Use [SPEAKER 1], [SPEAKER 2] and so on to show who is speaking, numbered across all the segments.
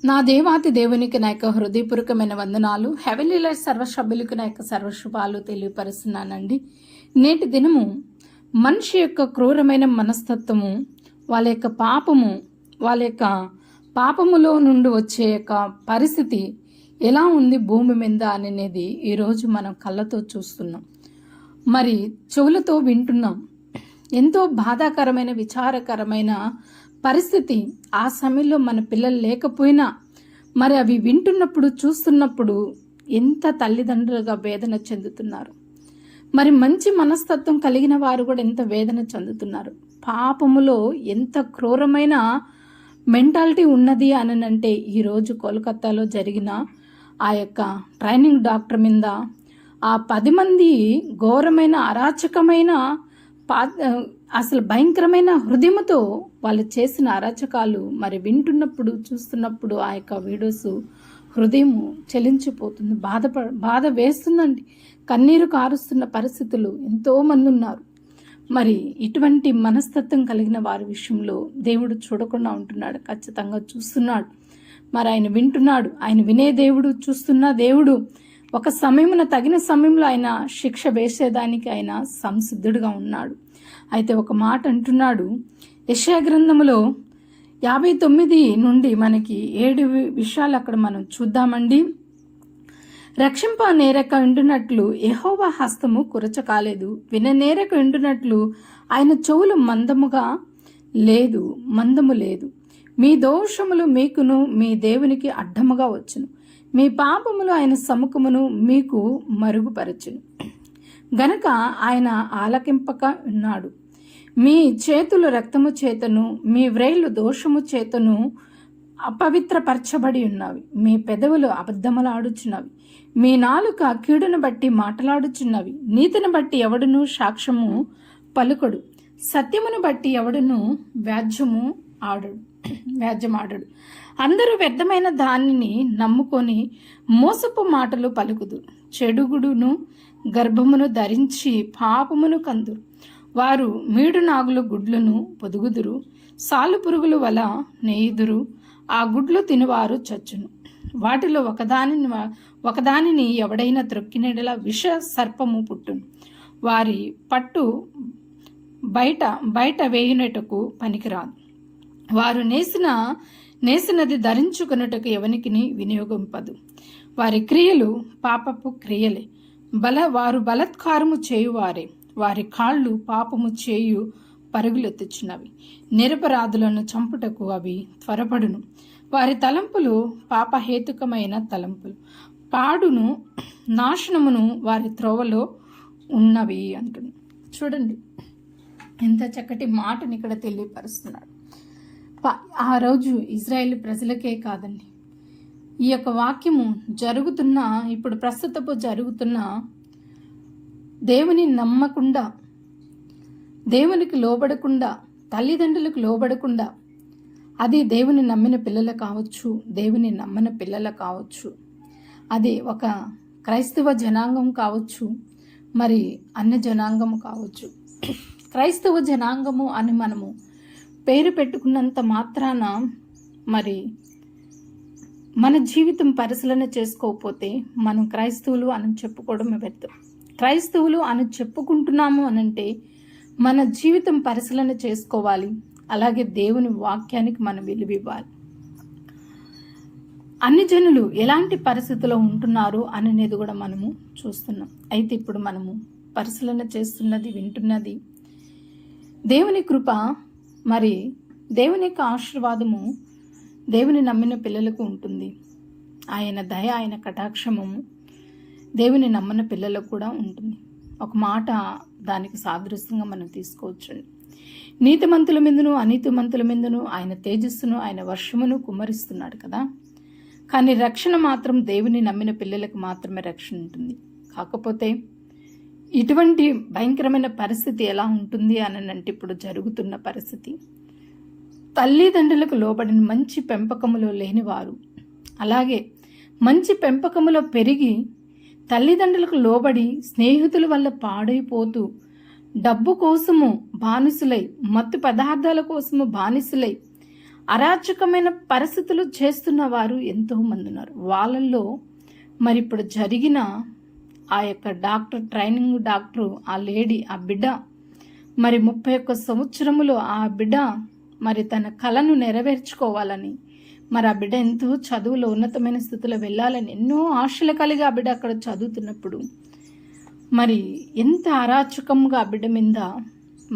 [SPEAKER 1] నా దేవాతి దేవునికి నా యొక్క హృదయపూర్వకమైన వందనాలు. హెవెన్లీ లైట్ సర్వసభ్యులకు నా యొక్క సర్వశుభాలు తెలియపరుస్తున్నానండి. నేటి దినము మనిషి యొక్క క్రూరమైన మనస్తత్వము, వాళ్ళ యొక్క పాపములో నుండి వచ్చే యొక్క పరిస్థితి ఎలా ఉంది భూమి మీద అనేది ఈరోజు మనం కళ్ళతో చూస్తున్నాం, మరి చెవులతో వింటున్నాం. ఎంతో బాధాకరమైన విచారకరమైన పరిస్థితి. ఆ సమయంలో మన పిల్లలు లేకపోయినా మరి అవి వింటున్నప్పుడు చూస్తున్నప్పుడు ఎంత తల్లిదండ్రులుగా వేదన చెందుతున్నారు. మరి మంచి మనస్తత్వం కలిగిన వారు కూడా ఎంత వేదన చెందుతున్నారు. పాపములో ఎంత క్రూరమైన మెంటాలిటీ ఉన్నది అని అంటే ఈరోజు కోల్కతాలో జరిగిన ఆ యొక్క ట్రైనింగ్ డాక్టర్ మీద ఆ 10 మంది ఘోరమైన అరాచకమైన అసలు భయంకరమైన హృదయంతో వాళ్ళు చేసిన అరాచకాలు మరి వింటున్నప్పుడు చూస్తున్నప్పుడు ఆ యొక్క వీడియోస్ హృదయం చెలించిపోతుంది. బాధ వేస్తుందండి. కన్నీరు కారుస్తున్న పరిస్థితులు ఎంతోమంది ఉన్నారు. మరి ఇటువంటి మనస్తత్వం కలిగిన వారి విషయంలో దేవుడు చూడకుండా ఉంటున్నాడు, ఖచ్చితంగా చూస్తున్నాడు. మరి ఆయన వింటున్నాడు. ఆయన వినే దేవుడు, చూస్తున్న దేవుడు. ఒక సమయమున తగిన సమయంలో ఆయన శిక్ష వేసేదానికి ఆయన సంసిద్ధుడుగా ఉన్నాడు. అయితే ఒక మాట అంటున్నాడు యెషయా గ్రంథములో 59 నుండి మనకి 7 విషయాలు అక్కడ మనం చూద్దామండి. రక్షింప నేరక ఉండునట్లు యెహోవా హస్తము కురచ కాలేదు, విననేరక ఉండునట్లు ఆయన చెవులు మందము లేదు. మీ దోషములు మీకును మీ దేవునికి అడ్డముగా వచ్చును, మీ పాపములు ఆయన సముఖమును మీకు మరుగుపరచును. గనక ఆయన ఆలకింపక ఉన్నాడు. మీ చేతులు రక్తము చేతను మీ వ్రేళ్లు దోషము చేతను అపవిత్రపరచబడి ఉన్నవి. మీ పెదవులు అబద్ధములాడుచున్నవి, మీ నాలుక కీడును బట్టి మాటలాడుచున్నవి. నీతిని బట్టి ఎవడును సాక్ష్యము పలుకడు, సత్యమును బట్టి ఎవడును వ్యాజ్యమాడడు. అందరూ వ్యర్థమైన దానిని నమ్ముకొని మోసపు మాటలు పలుకుదు. చెడుగుడును గర్భమును ధరించి పాపమును కందురు. వారు మీడు నాగుల గుడ్లను పొదుగుదురు, సాలు పురుగుల వల నేయుదురు. ఆ గుడ్లు తినివారు చచ్చును. వాటిలో ఒకదానిని ఎవడైనా త్రొక్కినడల విష సర్పము పుట్టును. వారి పట్టు బయట వేయునటకు పనికిరాదు. వారు నేసినది ధరించుకున్నటకు ఎవనికిని వినియోగింపదు. వారి క్రియలు పాపపు క్రియలే, వారు బలత్కారము చేయువారే. వారి కాళ్ళు పాపము చేయు పరుగులెత్తుచున్నవి, నిరపరాధులను చంపుటకు అవి త్వరపడును. వారి తలంపులు పాపహేతుకమైన తలంపులు, పాడును నాశనమును వారి త్రోవలో ఉన్నవి అంటున్నాడు. చూడండి ఎంత చక్కటి మాటని ఇక్కడ తెలియపరుస్తున్నాడు. ఆ రోజు ఇజ్రాయేల్ ప్రజలకే కాదండి, ఈ యొక్క వాక్యము ఇప్పుడు ప్రస్తుతపు జరుగుతున్న దేవుని నమ్మకుండా, దేవునికి లోబడకుండా, తల్లిదండ్రులకు లోబడకుండా, అది దేవుని నమ్మిన పిల్లలు కావచ్చు, దేవుని నమ్మని పిల్లలు కావచ్చు, అది ఒక క్రైస్తవ జనాంగం కావచ్చు, మరి అన్య జనాంగము కావచ్చు. క్రైస్తవ జనాంగము అని మనము పేరు పెట్టుకున్నంత మాత్రాన మరి మన జీవితం పరిశీలన చేసుకోకపోతే మనం క్రైస్తవులు అని చెప్పుకోవడం వ్యర్థం. క్రైస్తవులు అని చెప్పుకుంటున్నాము అనంటే మన జీవితం పరిశీలన చేసుకోవాలి. అలాగే దేవుని వాక్యానికి మనం విలువ ఇవ్వాలి. అన్ని జనులు ఎలాంటి పరిస్థితుల్లో ఉంటున్నారు అనేది కూడా మనము చూస్తున్నాం. అయితే ఇప్పుడు మనము పరిశీలన చేస్తున్నది, వింటున్నది దేవుని కృప, మరి దేవుని యొక్క ఆశీర్వాదము దేవుని నమ్మిన పిల్లలకు ఉంటుంది. ఆయన దయ, ఆయన కటాక్షము దేవుని నమ్మిన పిల్లలకు కూడా ఉంటుంది. ఒక మాట దానికి సాదృశ్యంగా మనం తీసుకోవచ్చండి. నీతిమంతుల మీదను అనీతిమంతుల మీదను ఆయన తేజస్సును, ఆయన వర్షమును కుమ్మరిస్తున్నాడు కదా. కానీ రక్షణ మాత్రం దేవుని నమ్మిన పిల్లలకు మాత్రమే రక్షణ ఉంటుంది. కాకపోతే ఇటువంటి భయంకరమైన పరిస్థితి ఎలా ఉంటుంది అని అంటే ఇప్పుడు జరుగుతున్న పరిస్థితి, తల్లిదండ్రులకు లోబడిన మంచి పెంపకములో లేనివారు, అలాగే మంచి పెంపకములో పెరిగి తల్లిదండ్రులకు లోబడి స్నేహితుల వల్ల పాడైపోతూ డబ్బు కోసము బానిసులై, మత్తు పదార్థాల కోసము బానిసులై అరాచకమైన పరిస్థితులు చేస్తున్న వారు ఎంతోమంది ఉన్నారు. వాళ్ళల్లో మరి ఇప్పుడు జరిగిన ఆ యొక్క ట్రైనింగ్ డాక్టరు, ఆ లేడీ, ఆ బిడ్డ మరి 31 సంవత్సరములో ఆ బిడ్డ మరి తన కళను నెరవేర్చుకోవాలని, మరి ఆ బిడ్డ ఎంతో చదువులో ఉన్నతమైన స్థితిలో వెళ్ళాలని ఎన్నో ఆశలు కలిగి ఆ బిడ్డ అక్కడ చదువుతున్నప్పుడు మరి ఎంత అరాచకంగా ఆ బిడ్డ మీద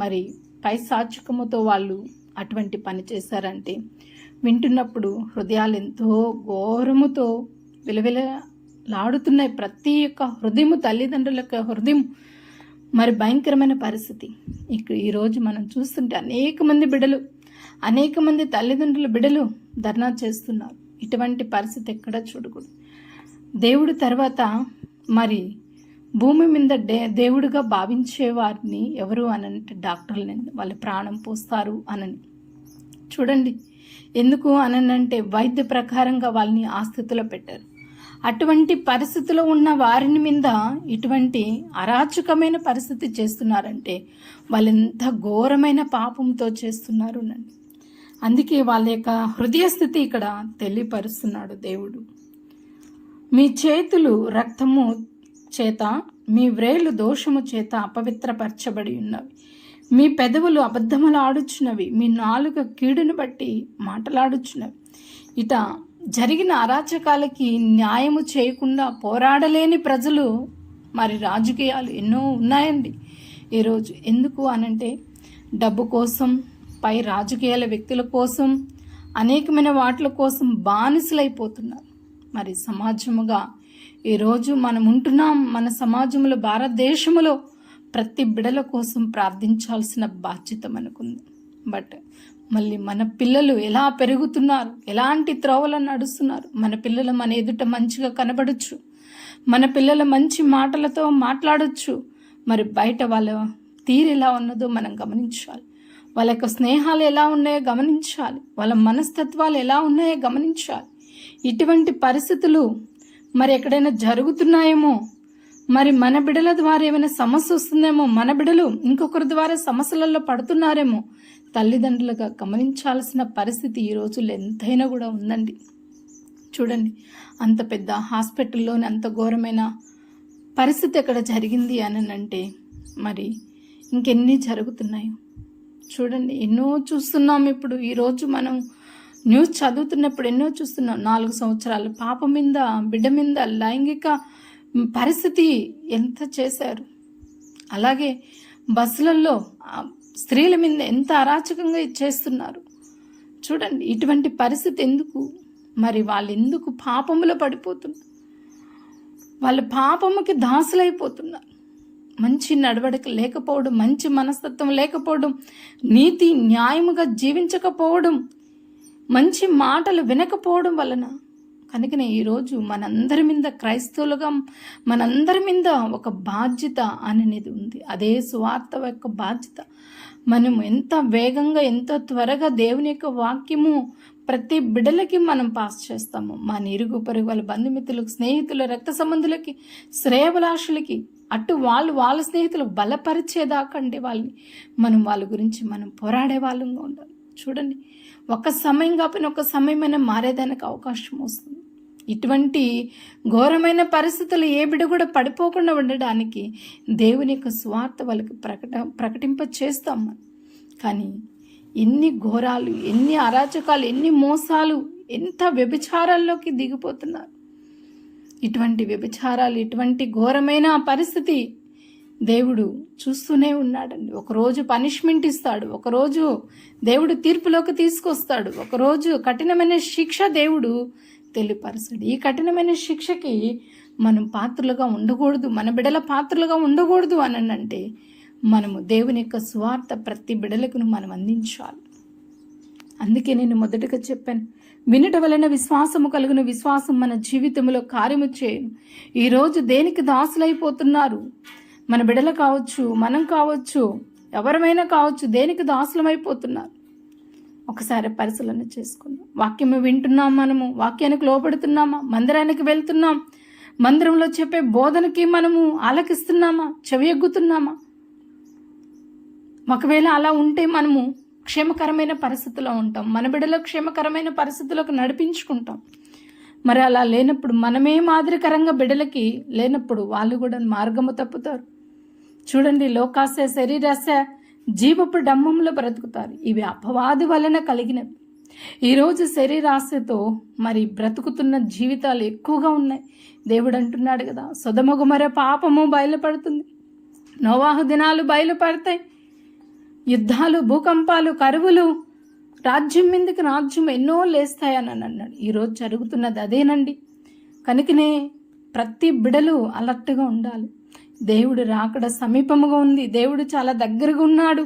[SPEAKER 1] మరి పైశాచికముతో వాళ్ళు అటువంటి పని చేశారంటే వింటున్నప్పుడు హృదయాలు ఎంతో ఘోరముతో విలవిలలాడుతున్నాయి. ప్రతి ఒక్క హృదయము, తల్లిదండ్రుల యొక్క హృదయం మరి భయంకరమైన పరిస్థితి. ఈరోజు మనం చూస్తుంటే అనేక మంది తల్లిదండ్రుల బిడ్డలు ధర్నా చేస్తున్నారు. ఇటువంటి పరిస్థితి ఎక్కడ చూడకూడదు. దేవుడు తర్వాత మరి భూమి మీద దేవుడిగా భావించే వారిని ఎవరు అనంటే డాక్టర్లని, వాళ్ళ ప్రాణం పోస్తారు అనని. చూడండి, ఎందుకు అనంటే వైద్య ప్రకారంగా వాళ్ళని ఆ స్థితిలో పెట్టారు. అటువంటి పరిస్థితిలో ఉన్న వారిని మీద ఇటువంటి అరాచకమైన పరిస్థితి చేస్తున్నారంటే వాళ్ళు ఎంత ఘోరమైన పాపంతో చేస్తున్నారు నండి. అందుకే వాళ్ళ యొక్క హృదయ స్థితి ఇక్కడ తెలియపరుస్తున్నాడు దేవుడు. మీ చేతులు రక్తము చేత, మీ వ్రేళ్ళు దోషము చేత అపవిత్రపరచబడి ఉన్నవి. మీ పెదవులు అబద్ధములు ఆడుచున్నవి, మీ నాలుక కీడును బట్టి మాటలాడుచున్నవి. ఇట జరిగిన అరాచకాలకి న్యాయము చేయకుండా పోరాడలేని ప్రజలు మరి రాజకీయాలు ఎన్నో ఉన్నాయండి ఈరోజు. ఎందుకు అనంటే డబ్బు కోసం, పై రాజకీయాల వ్యక్తుల కోసం, అనేకమైన వాటిల కోసం బానిసలైపోతున్నారు. మరి సమాజముగా ఈరోజు మనం ఉంటున్నాం. మన సమాజంలో, భారతదేశంలో ప్రతి బిడల కోసం ప్రార్థించాల్సిన బాధ్యత మనకుంది. బట్ మళ్ళీ మన పిల్లలు ఎలా పెరుగుతున్నారు, ఎలాంటి త్రోవలను నడుస్తున్నారు, మన పిల్లలు మన ఎదుట మంచిగా కనబడచ్చు, మన పిల్లల మంచి మాటలతో మాట్లాడచ్చు. మరి బయట వాళ్ళ తీరు ఎలా ఉన్నదో మనం గమనించాలి. వాళ్ళ యొక్క స్నేహాలు ఎలా ఉన్నాయో గమనించాలి. వాళ్ళ మనస్తత్వాలు ఎలా ఉన్నాయో గమనించాలి. ఇటువంటి పరిస్థితులు మరి ఎక్కడైనా జరుగుతున్నాయేమో, మరి మన బిడల ద్వారా ఏమైనా సమస్య వస్తుందేమో, మన బిడలు ఇంకొకరి ద్వారా సమస్యలలో పడుతున్నారేమో తల్లిదండ్రులుగా గమనించాల్సిన పరిస్థితి ఈ రోజుల్లో ఎంతైనా కూడా ఉందండి. చూడండి, అంత పెద్ద హాస్పిటల్లోనే అంత ఘోరమైన పరిస్థితి ఎక్కడ జరిగింది అని అంటే మరి ఇంకెన్ని జరుగుతున్నాయో చూడండి. ఎన్నో చూస్తున్నాం. ఇప్పుడు ఈరోజు మనం న్యూస్ చదువుతున్నప్పుడు ఎన్నో చూస్తున్నాం. 4 సంవత్సరాల పాప మీద, బిడ్డ మీద లైంగిక పరిస్థితి ఎంత చేశారు. అలాగే బస్సులలో స్త్రీల మీద ఎంత అరాచకంగా చేస్తున్నారు. చూడండి, ఇటువంటి పరిస్థితి ఎందుకు? మరి వాళ్ళు ఎందుకు పాపములో పడిపోతున్నారు? వాళ్ళ పాపముకి దాసులైపోతున్నారు. మంచి నడవడిక లేకపోవడం, మంచి మనస్తత్వం లేకపోవడం, నీతి న్యాయముగా జీవించకపోవడం, మంచి మాటలు వినకపోవడం వలన కనుకనే ఈరోజు మనందరి మీద, క్రైస్తవులుగా మనందరి మీద ఒక బాధ్యత అనేది ఉంది. అదే సువార్త యొక్క బాధ్యత. మనం ఎంత వేగంగా, ఎంతో త్వరగా దేవుని యొక్క వాక్యము ప్రతి బిడ్డలకి మనం పాస్ చేస్తాము. మన ఇరుగు పొరుగు వాళ్ళ బంధుమిత్రులకు, స్నేహితులు, రక్త సంబంధులకి, శ్రేయభిలాషులకి, అటు వాళ్ళ స్నేహితులు బలపరిచేదాకండి వాళ్ళని వాళ్ళ గురించి మనం పోరాడే వాళ్ళంగా ఉండాలి. చూడండి, ఒక సమయం కాకపోయినా ఒక సమయమైనా మారేదానికి అవకాశం వస్తుంది. ఇటువంటి ఘోరమైన పరిస్థితులు ఏ బిడ్డ కూడా పడిపోకుండా ఉండడానికి దేవుని యొక్క స్వార్థ వాళ్ళకి ప్రకటింప చేస్తాం మనం. కానీ ఎన్ని ఘోరాలు, ఎన్ని అరాచకాలు, ఎన్ని మోసాలు, ఎంత వ్యభిచారాల్లోకి దిగిపోతున్నారు. ఇటువంటి వ్యభిచారాలు, ఇటువంటి ఘోరమైన పరిస్థితి దేవుడు చూస్తూనే ఉన్నాడండి. ఒకరోజు పనిష్మెంట్ ఇస్తాడు, ఒకరోజు దేవుడు తీర్పులోకి తీసుకొస్తాడు, ఒకరోజు కఠినమైన శిక్ష దేవుడు తెలియపరచాడు. ఈ కఠినమైన శిక్షకి మనం పాత్రలుగా ఉండకూడదు, మన బిడల పాత్రలుగా ఉండకూడదు అని అంటే మనము దేవుని యొక్క స్వార్థ ప్రతి బిడలకు మనం అందించాలి. అందుకే నేను మొదటగా చెప్పాను, వినుట వలన విశ్వాసము కలుగును, విశ్వాసం మన జీవితంలో కార్యము చేయను. ఈరోజు దేనికి దాసులైపోతున్నారు? మన బిడలు కావచ్చు, మనం కావచ్చు, ఎవరమైనా కావచ్చు, దేనికి దాసులమైపోతున్నారు? ఒకసారి పరిశీలన చేసుకుందాం. వాక్యము వింటున్నాం, మనము వాక్యానికి లోపడుతున్నామా? మందిరానికి వెళ్తున్నాం, మందిరంలో చెప్పే బోధనకి మనము ఆలకిస్తున్నామా? చెవియెగ్గుతున్నామా? ఒకవేళ అలా ఉంటే మనము క్షేమకరమైన పరిస్థితిలో ఉంటాం, మన బిడ్డలు క్షేమకరమైన పరిస్థితులకు నడిపించుకుంటాం. మరి అలా లేనప్పుడు, మనమే మాదిరికరంగా బిడ్డలకి లేనప్పుడు వాళ్ళు కూడా మార్గము తప్పుతారు. చూడండి, లోకాశ, శరీరాశ, జీవపు డంబంలో బ్రతుకుతారు. ఇవి అపవాది వలన కలిగినవి. ఈరోజు శరీరాశతో మరి బ్రతుకుతున్న జీవితాలు ఎక్కువగా ఉన్నాయి. దేవుడు అంటున్నాడు కదా, సొదొమ గొమొర్ర పాపము బయలుపడుతుంది, నోవాహు దినాలు బయలుపడతాయి, యుద్ధాలు, భూకంపాలు, కరువులు, రాజ్యం మీదకి రాజ్యం ఎన్నో లేస్తాయని అన్నాడు. ఈరోజు జరుగుతున్నది అదేనండి. కనుకనే ప్రతి బిడలు అలర్ట్గా ఉండాలి. దేవుడు రాకడ సమీపముగా ఉంది, దేవుడు చాలా దగ్గరగా ఉన్నాడు.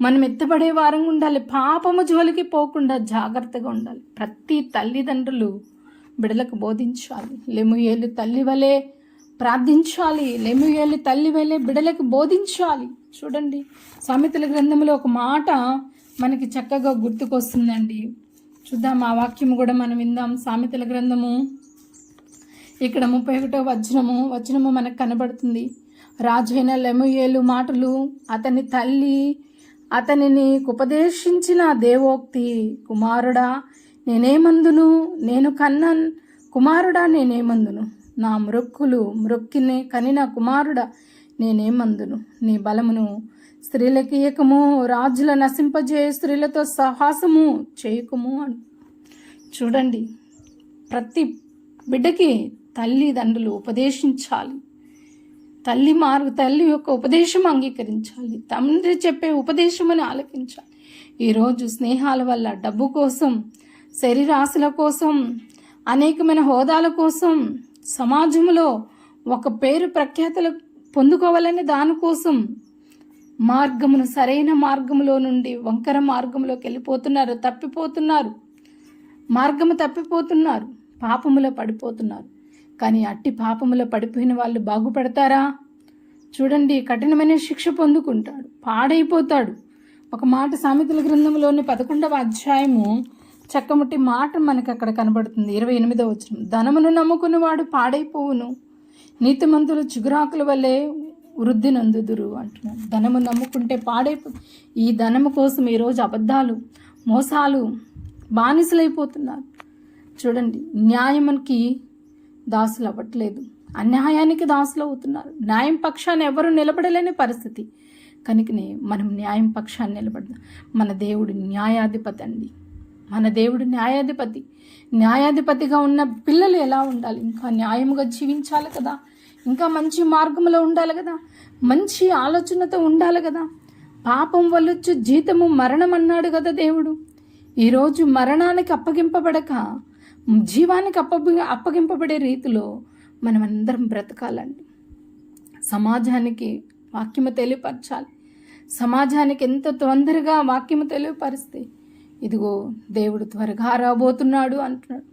[SPEAKER 1] మనం ఎత్తబడే వారంగా ఉండాలి, పాపము జోలికి పోకుండా జాగ్రత్తగా ఉండాలి. ప్రతి తల్లిదండ్రులు బిడలకు బోధించాలి. లెమూయేలు తల్లి వలె ప్రార్థించాలి, లెమూయేలు తల్లి వలె బిడలకు బోధించాలి. చూడండి, సామెతల గ్రంథంలో ఒక మాట మనకి చక్కగా గుర్తుకొస్తుందండి. చూద్దాం, ఆ వాక్యము కూడా మనం విందాం. సామెతల గ్రంథము ఇక్కడ 31వ వచనము మనకు కనబడుతుంది. రాజైన లెమూయేలు మాటలు, అతని తల్లి అతనిని ఉపదేశించిన దేవోక్తి, కుమారుడా నేనేమందును, నేను కన్నన్ కుమారుడా నేనేమందును, నా మ్రొక్కిని కనిన కుమారుడా నేనేమందును, నీ బలమును స్త్రీలకి ఇయ్యకము, రాజుల నశింపజే స్త్రీలతో సహాసము చేయకము అని. చూడండి, ప్రతి బిడ్డకి తల్లిదండ్రులు ఉపదేశించాలి. తల్లి యొక్క ఉపదేశం అంగీకరించాలి, తండ్రి చెప్పే ఉపదేశమని ఆలకించాలి. ఈరోజు స్నేహాల వల్ల, డబ్బు కోసం, శరీరాశల కోసం, అనేకమైన హోదాల కోసం, సమాజంలో ఒక పేరు ప్రఖ్యాతులు పొందుకోవాలని దానికోసం మార్గమును, సరైన మార్గంలో నుండి వంకర మార్గంలోకి వెళ్ళిపోతున్నారు, తప్పిపోతున్నారు, మార్గము తప్పిపోతున్నారు, పాపములో పడిపోతున్నారు. కానీ అట్టి పాపములో పడిపోయిన వాళ్ళు బాగుపడతారా? చూడండి, కఠినమైన శిక్ష పొందుకుంటాడు, పాడైపోతాడు. ఒక మాట సామెతల గ్రంథంలోని 11వ అధ్యాయము చక్కముట్టి మాట మనకు అక్కడ కనబడుతుంది. 28వ వచనం, ధనమును నమ్ముకున్నవాడు పాడైపోవును, నీతిమంతులు చిగురాకుల వల్లే వృద్ధి నందుదురు అంటున్నాడు. ధనము నమ్ముకుంటే ఈ ధనము కోసం ఈరోజు అబద్ధాలు, మోసాలు, బానిసలైపోతున్నారు. చూడండి, న్యాయమునికి దాసులు అవ్వట్లేదు, అన్యాయానికి దాసులు అవుతున్నారు. న్యాయం పక్షాన్ని ఎవరు నిలబడలేని పరిస్థితి. కనుకనే మనం న్యాయం పక్షాన్ని నిలబడదాం. మన దేవుడు న్యాయాధిపతి అండి, మన దేవుడు న్యాయాధిపతి. న్యాయాధిపతిగా ఉన్న పిల్లలు ఎలా ఉండాలి? ఇంకా న్యాయముగా జీవించాలి కదా, ఇంకా మంచి మార్గంలో ఉండాలి కదా, మంచి ఆలోచనతో ఉండాలి కదా. పాపం వల్లొచ్చు జీతము మరణం అన్నాడు కదా దేవుడు. ఈరోజు మరణానికి అప్పగింపబడక జీవానికి అప్పగింపబడే రీతిలో మనం అందరం బ్రతకాలండి. సమాజానికి వాక్యము తెలియపరచాలి. సమాజానికి ఎంత తొందరగా వాక్యము తెలియపరిస్తే, ఇదిగో దేవుడు త్వరగా రాబోతున్నాడు అంటున్నాడు.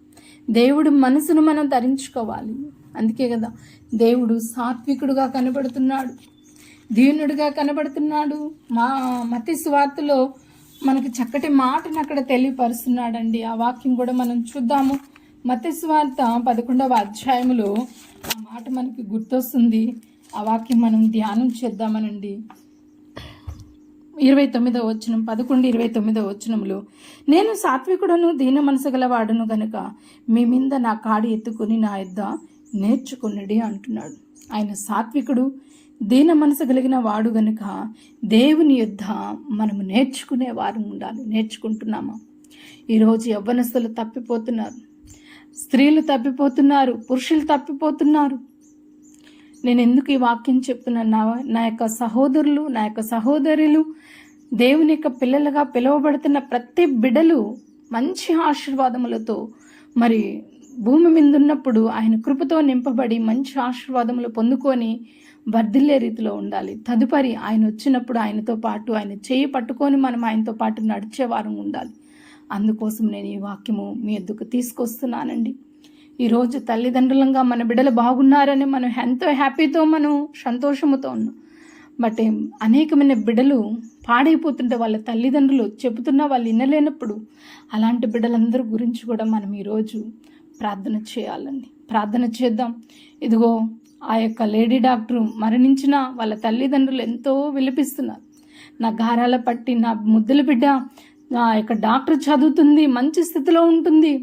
[SPEAKER 1] దేవుడు మనసును మనం ధరించుకోవాలి. అందుకే కదా దేవుడు సాత్వికుడుగా కనబడుతున్నాడు, దీనుడిగా కనబడుతున్నాడు. మత్తయి సువార్తలో మనకి చక్కటి మాటను అక్కడ తెలియపరుస్తున్నాడండి. ఆ వాక్యం కూడా మనం చూద్దాము. మత్తయి సువార్త 11వ అధ్యాయములో ఆ మాట మనకి గుర్తొస్తుంది. ఆ వాక్యం మనం ధ్యానం చేద్దామనండి. 29వ వచనం, 11-29వ వచనములో, నేను సాత్వికుడను దీన మనసు గలవాడును గనుక మీ మీద నా కాడి ఎత్తుకుని నా యొద్ద నేర్చుకున్నది అంటున్నాడు. ఆయన సాత్వికుడు, దీన మనసు కలిగిన వాడు గనుక దేవుని యొద్ద మనము నేర్చుకునే వారు ఉండాలి. నేర్చుకుంటున్నామా? ఈరోజు యవ్వనస్తులు తప్పిపోతున్నారు, స్త్రీలు తప్పిపోతున్నారు, పురుషులు తప్పిపోతున్నారు. నేను ఎందుకు ఈ వాక్యం చెప్తున్నాను? నా యొక్క సహోదరులు, నా యొక్క సహోదరులు, దేవుని యొక్క పిల్లలుగా పిలువబడుతున్న ప్రతి బిడ్డలు మంచి ఆశీర్వాదములతో మరి భూమి మీద ఉన్నప్పుడు ఆయన కృపతో నింపబడి మంచి ఆశీర్వాదములు పొందుకొని వర్ధిల్లే రీతిలో ఉండాలి. తదుపరి ఆయన వచ్చినప్పుడు ఆయనతో పాటు, ఆయన చేయి పట్టుకొని మనం ఆయనతో పాటు నడిచే వారం ఉండాలి. అందుకోసం నేను ఈ వాక్యము మీ ఎద్దుకు తీసుకొస్తున్నానండి. ఈరోజు తల్లిదండ్రులంగా మన బిడ్డలు బాగున్నారని మనం ఎంతో హ్యాపీతో, మనం సంతోషముతో ఉన్నాం. బట్ అనేకమైన బిడ్డలు పాడైపోతుంటే వాళ్ళ తల్లిదండ్రులు చెబుతున్నా వాళ్ళు వినలేనప్పుడు అలాంటి బిడ్డలందరి గురించి కూడా మనం ఈరోజు ప్రార్థన చేయాలండి. ప్రార్థన చేద్దాం. ఇదిగో ఆ యొక్క లేడీ డాక్టరు మరణించిన వాళ్ళ తల్లిదండ్రులు ఎంతో విలపిస్తున్నారు. నా గారాల పట్టి నా ముద్దుల బిడ్డ ఇక్కడ డాక్టర్ చదువుతుంది, మంచి స్థితిలో ఉంటుంది,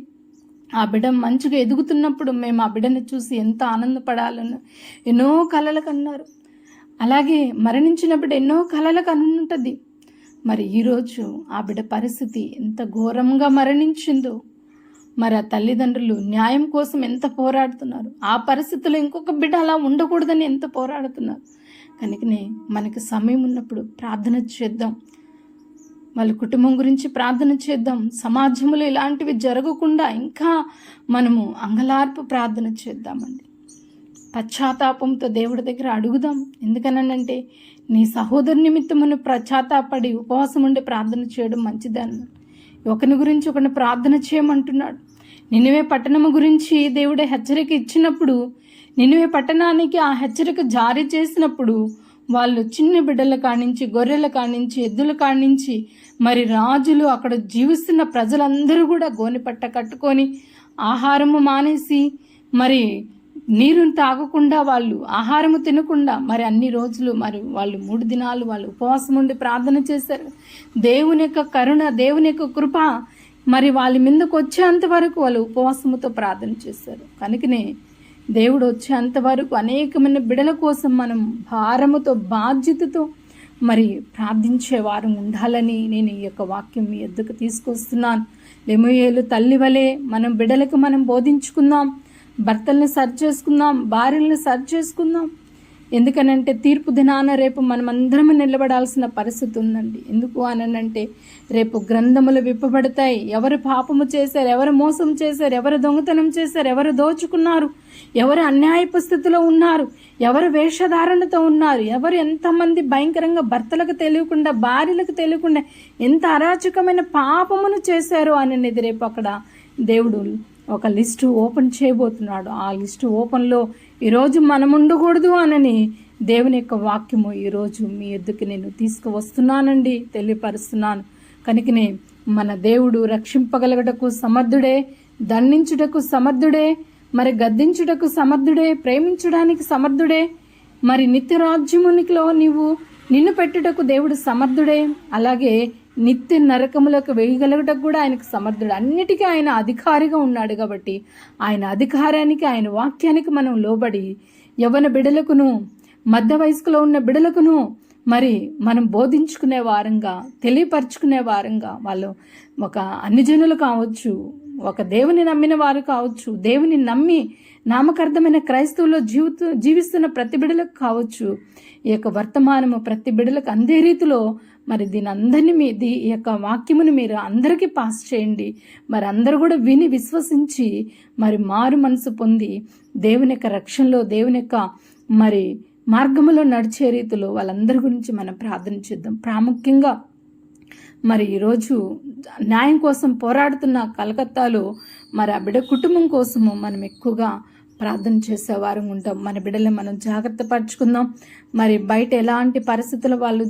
[SPEAKER 1] ఆ బిడ్డ మంచిగా ఎదుగుతున్నప్పుడు మేము ఆ బిడ్డను చూసి ఎంత ఆనందపడాలని ఎన్నో కలలు కన్నారు. అలాగే మరణించిన బిడ్డ ఎన్నో కలలు కనుంటుంది. మరి ఈరోజు ఆ బిడ్డ పరిస్థితి ఎంత ఘోరంగా మరణించిందో, మరి ఆ తల్లిదండ్రులు న్యాయం కోసం ఎంత పోరాడుతున్నారు, ఆ పరిస్థితుల్లో ఇంకొక బిడ్డ అలా ఉండకూడదని ఎంత పోరాడుతున్నారు. కనుకనే మనకి సమయం ఉన్నప్పుడు ప్రార్థన చేద్దాం, వాళ్ళ కుటుంబం గురించి ప్రార్థన చేద్దాం. సమాజంలో ఇలాంటివి జరగకుండా ఇంకా మనము అంగలార్పు ప్రార్థన చేద్దామండి. పశ్చాత్తాపంతో దేవుడి దగ్గర అడుగుదాం. ఎందుకనంటే నీ సహోదరు నిమిత్తమును పశ్చాత్తాపడి ఉపవాసం ఉండి ప్రార్థన చేయడం మంచిదన్న. ఒకరి గురించి ఒకరిని ప్రార్థన చేయమంటున్నాడు. నినివే పట్టణము గురించి దేవుడే హెచ్చరిక ఇచ్చినప్పుడు, నినివే పట్టణానికి ఆ హెచ్చరిక జారీ చేసినప్పుడు వాళ్ళు చిన్న బిడ్డల కానించి, గొర్రెల కానించి, ఎద్దుల కానించి, మరి రాజులు, అక్కడ జీవిస్తున్న ప్రజలందరూ కూడా గోనెపట్ట కట్టుకొని ఆహారము మానేసి, మరి నీరుని తాగకుండా, వాళ్ళు ఆహారము తినకుండా మరి అన్ని రోజులు మరి వాళ్ళు 3 దినాలు వాళ్ళు ఉపవాసం ఉండి ప్రార్థన చేశారు. దేవుని యొక్క కరుణ, దేవుని యొక్క కృప మరి వాళ్ళ మీదకు వచ్చేంత వరకు వాళ్ళు ఉపవాసముతో ప్రార్థన చేశారు. కనుకనే దేవుడు వచ్చేంత వరకు అనేకమైన బిడల కోసం మనం భారముతో, బాధ్యతతో మరి ప్రార్థించే వారు ఉండాలని నేను ఈ యొక్క వాక్యం మీ ఎద్దుకు తీసుకొస్తున్నాను. లెమూయేలు తల్లి వలె మనం బిడలకు మనం బోధించుకుందాం, భర్తల్ని సరి చేసుకుందాం, భార్యలను సరి చేసుకుందాం. ఎందుకనంటే తీర్పు దినాన రేపు మనమందరం నిలబడాల్సిన పరిస్థితి ఉందండి. ఎందుకు అనంటే రేపు గ్రంథములు విప్పబడతాయి. ఎవరు పాపము చేశారు, ఎవరు మోసం చేశారు, ఎవరు దొంగతనం చేశారు, ఎవరు దోచుకున్నారు, ఎవరు అన్యాయపు స్థితిలో ఉన్నారు, ఎవరు వేషధారణతో ఉన్నారు, ఎవరు ఎంతమంది భయంకరంగా భర్తలకు తెలియకుండా, భార్యలకు తెలియకుండా ఎంత అరాచకమైన పాపమును చేశారు అనేది రేపు అక్కడ దేవుడు ఒక లిస్టు ఓపెన్ చేయబోతున్నాడు. ఆ లిస్టు ఓపెన్లో ఈరోజు మనం ఉండకూడదు అనని దేవుని యొక్క వాక్యము ఈరోజు మీ ఎద్దుకి నేను తీసుకువస్తున్నానండి, తెలియపరుస్తున్నాను. కనుకనే మన దేవుడు రక్షింపగలగటకు సమర్థుడే, దండించుటకు సమర్థుడే, మరి గద్దించుటకు సమర్థుడే, ప్రేమించడానికి సమర్థుడే, మరి నిత్యరాజ్యమునికిలో నిన్ను పెట్టుటకు దేవుడు సమర్థుడే, అలాగే నిత్య నరకములకు వేయగలగటకు కూడా ఆయనకు సమర్థుడు. అన్నిటికీ ఆయన అధికారిగా ఉన్నాడు. కాబట్టి ఆయన అధికారానికి, ఆయన వాక్యానికి మనం లోబడి యవ్వన బిడలకును, మధ్య వయస్కులో ఉన్న బిడలకును మరి మనం బోధించుకునే వారంగా, తెలియపరుచుకునే వారంగా, వాళ్ళు ఒక అన్ని జనులు కావచ్చు, ఒక దేవుని నమ్మిన వారు కావచ్చు, దేవుని నమ్మి నామకార్థమైన క్రైస్తవుల్లో జీవిస్తున్న ప్రతి బిడలకు కావచ్చు, ఈ యొక్క వర్తమానము ప్రతి బిడలకు అందే రీతిలో మరి దీని అందరినీ ఈ యొక్క వాక్యమును మీరు అందరికీ పాస్ చేయండి. మరి అందరూ కూడా విని విశ్వసించి మరి మారు మనసు పొంది దేవుని యొక్క రక్షణలో, దేవుని యొక్క మరి మార్గములో నడిచే రీతిలో వాళ్ళందరి గురించి మనం ప్రార్థన చేద్దాం. ప్రాముఖ్యంగా మరి ఈరోజు న్యాయం కోసం పోరాడుతున్న కలకత్తాలో మరి ఆ బిడ్డ కుటుంబం కోసము మనం ఎక్కువగా ప్రార్థన చేసేవారు ఉంటాం. మన బిడ్డల్ని మనం జాగ్రత్త పరుచుకుందాం. మరి బయట ఎలాంటి పరిస్థితులు వాళ్ళు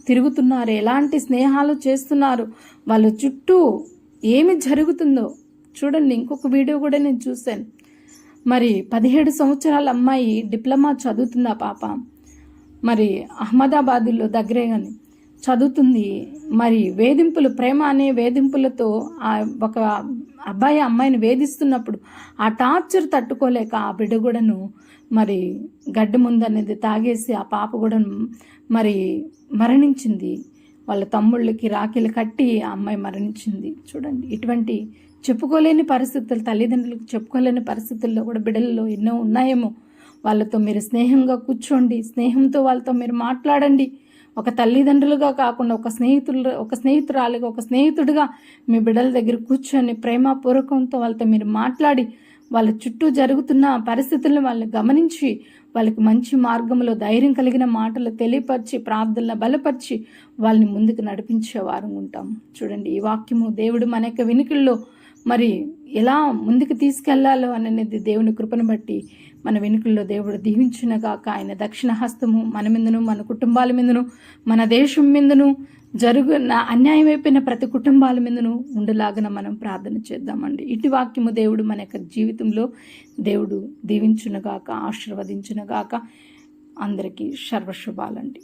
[SPEAKER 1] తిరుగుతున్నారు, ఎలాంటి స్నేహాలు చేస్తున్నారు, వాళ్ళ చుట్టూ ఏమి జరుగుతుందో చూడండి. ఇంకొక వీడియో కూడా నేను చూశాను. మరి 17 సంవత్సరాల అమ్మాయి డిప్లొమా చదువుతుంది. ఆ పాప మరి అహ్మదాబాద్లో దగ్గరే కానీ చదువుతుంది. మరి వేధింపులు, ప్రేమ అనే వేధింపులతో ఒక అబ్బాయి అమ్మాయిని వేధిస్తున్నప్పుడు ఆ టార్చర్ తట్టుకోలేక ఆ బిడ్డ కూడాను మరి గడ్డ ముందనేది తాగేసి ఆ పాప కూడా మరి మరణించింది. వాళ్ళ తమ్ముళ్ళకి రాఖీలు కట్టి ఆ అమ్మాయి మరణించింది. చూడండి, ఇటువంటి చెప్పుకోలేని పరిస్థితులు, తల్లిదండ్రులకు చెప్పుకోలేని పరిస్థితుల్లో కూడా బిడ్డల్లో ఎన్నో ఉన్నాయేమో. వాళ్ళతో మీరు స్నేహంగా కూర్చోండి, స్నేహంతో వాళ్ళతో మీరు మాట్లాడండి. ఒక తల్లిదండ్రులుగా కాకుండా ఒక స్నేహితురాలుగా, ఒక స్నేహితుడిగా మీ బిడ్డల దగ్గర కూర్చొని ప్రేమపూర్వకంతో వాళ్ళతో మీరు మాట్లాడి వాళ్ళ చుట్టూ జరుగుతున్న పరిస్థితులను వాళ్ళని గమనించి వాళ్ళకి మంచి మార్గంలో ధైర్యం కలిగిన మాటలు తెలియపరిచి, ప్రార్థనలు బలపరిచి వాళ్ళని ముందుకు నడిపించేవారు ఉంటాం. చూడండి, ఈ వాక్యము దేవుడు మన యొక్క వినికిల్లో మరి ఎలా ముందుకు తీసుకెళ్లాలో అనేది దేవుని కృపను బట్టి మన వెనుకల్లో దేవుడు దీవించునగాక. ఆయన దక్షిణ హస్తము మన మీదను, మన కుటుంబాల మీదను, మన దేశం మీదను, అన్యాయం అయిపోయిన ప్రతి కుటుంబాల మీదను ఉండేలాగా మనం ప్రార్థన చేద్దామండి. ఇటు వాక్యము దేవుడు మన యొక్క జీవితంలో దేవుడు దీవించునగాక, ఆశీర్వదించునగాక. అందరికీ సర్వశుభాలండి.